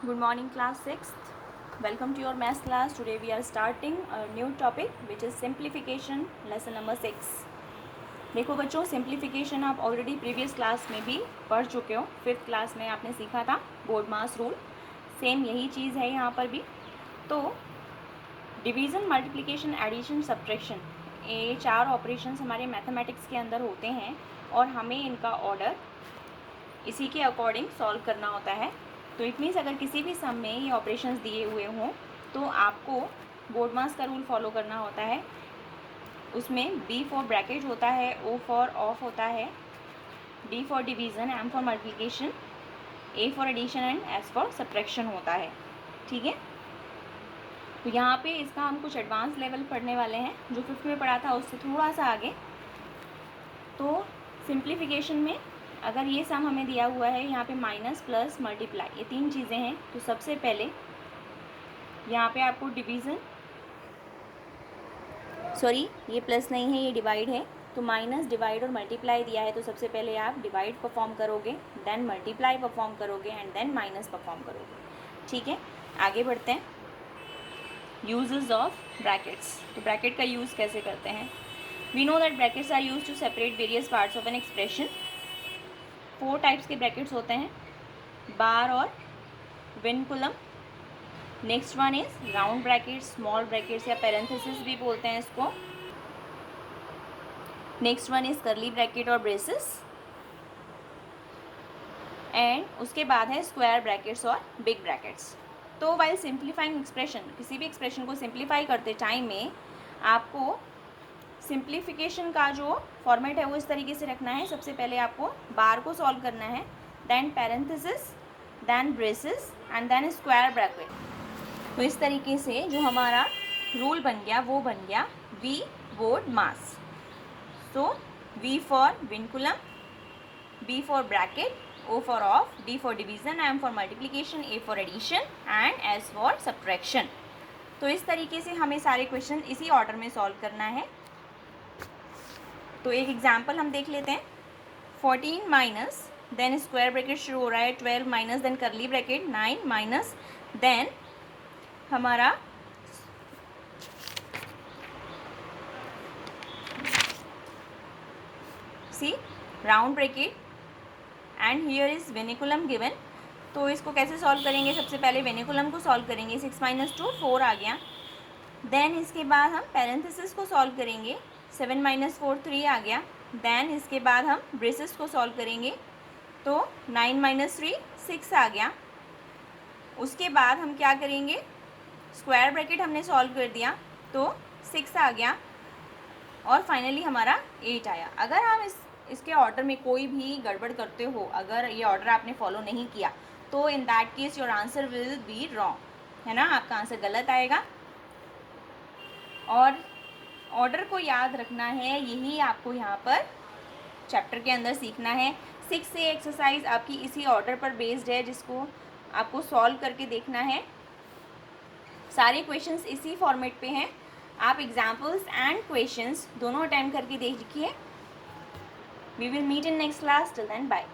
Good morning, class 6th. Welcome to your math class. Today we are starting a new topic which is simplification, lesson number 6. देखो बच्चों, simplification आप already previous class में भी पढ़ चुके हो. 5th class में आपने सीखा था बोर्ड मास रूल. सेम यही चीज़ है यहाँ पर भी. तो डिवीज़न, मल्टीप्लिकेशन, एडिशन, सब्ट्रैक्शन, ये 4 ऑपरेशंस हमारे मैथमेटिक्स के अंदर होते हैं और हमें इनका ऑर्डर इसी के अकॉर्डिंग सॉल्व करना होता है. तो इट मीन्स अगर किसी भी सम में ये ऑपरेशंस दिए हुए हों तो आपको बोर्ड मास का रूल फॉलो करना होता है. उसमें B फॉर ब्रैकेट होता है, O फॉर ऑफ होता है, D for division, M for multiplication, A for addition and S for subtraction होता है. ठीक है. तो यहाँ पे इसका हम कुछ एडवांस लेवल पढ़ने वाले हैं, जो 5th में पढ़ा था उससे थोड़ा सा आगे. तो सिंप्लीफिकेशन में अगर ये सम हमें दिया हुआ है, यहाँ पे माइनस प्लस मल्टीप्लाई, ये 3 चीज़ें हैं. तो सबसे पहले यहाँ पे आपको डिवीज़न, सॉरी ये प्लस नहीं है, ये डिवाइड है. तो माइनस, डिवाइड और मल्टीप्लाई दिया है. तो सबसे पहले आप डिवाइड परफॉर्म करोगे, देन मल्टीप्लाई परफॉर्म करोगे एंड देन माइनस परफॉर्म करोगे. ठीक है, आगे बढ़ते हैं. Uses of brackets. तो ब्रैकेट का यूज़ कैसे करते हैं? We know that brackets are use to separate various parts of an expression. 4 types के ब्रैकेट्स होते हैं, बार और vinculum. Next one is round brackets, small brackets या पैरेंथेसिस भी बोलते हैं इसको. Next one is curly bracket और ब्रेसेस. एंड उसके बाद है स्क्वायर ब्रैकेट्स और बिग ब्रैकेट्स. तो वाइल सिंप्लीफाइंग एक्सप्रेशन, किसी भी एक्सप्रेशन को सिंप्लीफाई करते टाइम में आपको सिंप्लीफिकेशन का जो फॉर्मेट है वो इस तरीके से रखना है. सबसे पहले आपको बार को सॉल्व करना है, then parenthesis, then braces and then square bracket. तो इस तरीके से जो हमारा रूल बन गया वो बन गया V BODMAS. So V for vinculum, B for bracket, O for of, D for division, M for multiplication, A for addition and S for subtraction. तो इस तरीके से हमें सारे क्वेश्चन इसी ऑर्डर में सॉल्व करना है. तो एक एग्जाम्पल हम देख लेते हैं. 14 माइनस, देन स्क्वायर ब्रैकेट शुरू हो रहा है, 12 minus, then curly bracket, 9 minus, then हमारा सी round bracket and here is vinculum given. तो इसको कैसे सॉल्व करेंगे? सबसे पहले वेनिकुलम को सॉल्व करेंगे. 6 माइनस 2 4 आ गया. देन इसके बाद हम पैरेंथेसिस को सॉल्व करेंगे. 7 माइनस 4 3 आ गया. देन इसके बाद हम ब्रेसेस को सॉल्व करेंगे. तो 9 माइनस 3 6 आ गया. उसके बाद हम क्या करेंगे? स्क्वायर ब्रैकेट हमने सॉल्व कर दिया तो 6 आ गया और फाइनली हमारा 8 आया. अगर हम इसके ऑर्डर में कोई भी गड़बड़ करते हो, अगर ये ऑर्डर आपने फॉलो नहीं किया, तो in that case your answer will be wrong, है ना. आपका आंसर गलत आएगा. और ऑर्डर को याद रखना है, यही आपको यहाँ पर चैप्टर के अंदर सीखना है. 6 से एक्सरसाइज आपकी इसी ऑर्डर पर बेस्ड है, जिसको आपको सॉल्व करके देखना है. सारे क्वेश्चंस इसी फॉर्मेट पे हैं. आप एग्जाम्पल्स एंड क्वेश्चंस दोनों अटेम्प्ट करके देखिए. We will meet in next class. Till then bye.